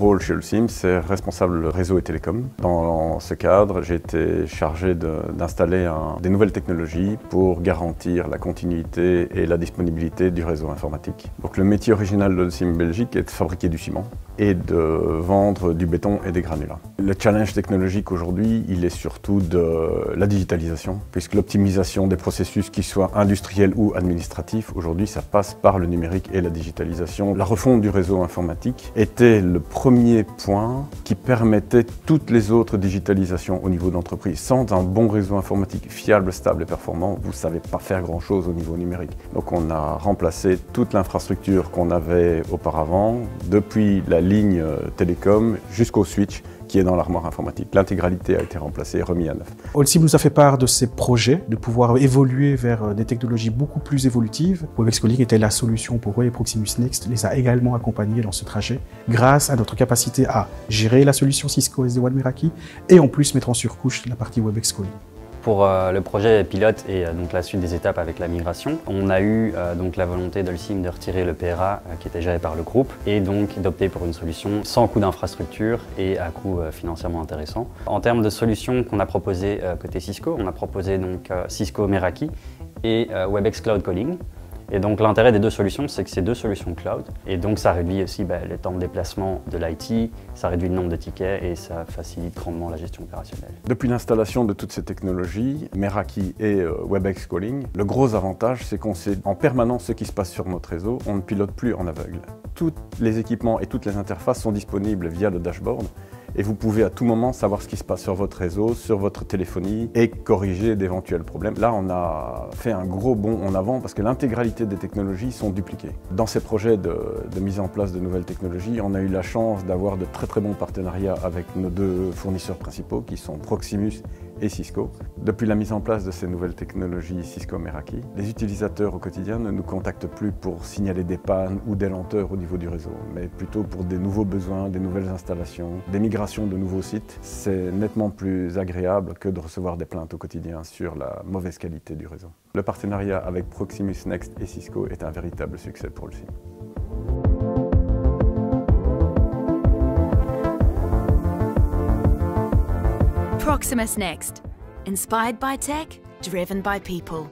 rôle chez Holcim, c'est responsable réseau et télécom. Dans ce cadre, j'ai été chargé d'installer des nouvelles technologies pour garantir la continuité et la disponibilité du réseau informatique. Donc le métier original de Holcim Belgique est de fabriquer du ciment et de vendre du béton et des granulats. Le challenge technologique aujourd'hui, il est surtout de la digitalisation, puisque l'optimisation des processus, qu'ils soient industriels ou administratifs, aujourd'hui ça passe par le numérique et la digitalisation. La refonte du réseau informatique était le premier point qui permettait toutes les autres digitalisations au niveau d'entreprise. Sans un bon réseau informatique fiable, stable et performant, vous ne savez pas faire grand-chose au niveau numérique. Donc on a remplacé toute l'infrastructure qu'on avait auparavant, depuis la ligne télécom jusqu'au switch qui est dans l'armoire informatique. L'intégralité a été remplacée et remise à neuf. Holcim nous a fait part de ses projets, de pouvoir évoluer vers des technologies beaucoup plus évolutives. Webex Calling était la solution pour eux et Proximus Next les a également accompagnés dans ce trajet grâce à notre capacité à gérer la solution Cisco SD-WAN Meraki et en plus mettre en surcouche la partie Webex Calling. Pour le projet pilote et donc la suite des étapes avec la migration, on a eu donc la volonté d'Holcim de retirer le PRA qui était géré par le groupe et donc d'opter pour une solution sans coût d'infrastructure et à coût financièrement intéressant. En termes de solutions qu'on a proposées côté Cisco, on a proposé donc Cisco Meraki et Webex Cloud Calling. Et donc l'intérêt des deux solutions, c'est que c'est deux solutions cloud. Et donc ça réduit aussi les temps de déplacement de l'IT, ça réduit le nombre de tickets et ça facilite grandement la gestion opérationnelle. Depuis l'installation de toutes ces technologies, Meraki et Webex Calling, le gros avantage, c'est qu'on sait en permanence ce qui se passe sur notre réseau, on ne pilote plus en aveugle. Tous les équipements et toutes les interfaces sont disponibles via le dashboard. Et vous pouvez à tout moment savoir ce qui se passe sur votre réseau, sur votre téléphonie et corriger d'éventuels problèmes. Là, on a fait un gros bond en avant parce que l'intégralité des technologies sont dupliquées. Dans ces projets de mise en place de nouvelles technologies, on a eu la chance d'avoir de très bons partenariats avec nos deux fournisseurs principaux qui sont Proximus et Cisco. Depuis la mise en place de ces nouvelles technologies Cisco Meraki, les utilisateurs au quotidien ne nous contactent plus pour signaler des pannes ou des lenteurs au niveau du réseau, mais plutôt pour des nouveaux besoins, des nouvelles installations, des migrations de nouveaux sites. C'est nettement plus agréable que de recevoir des plaintes au quotidien sur la mauvaise qualité du réseau. Le partenariat avec Proximus Next et Cisco est un véritable succès pour Holcim. Proximus Next. Inspired by tech, driven by people.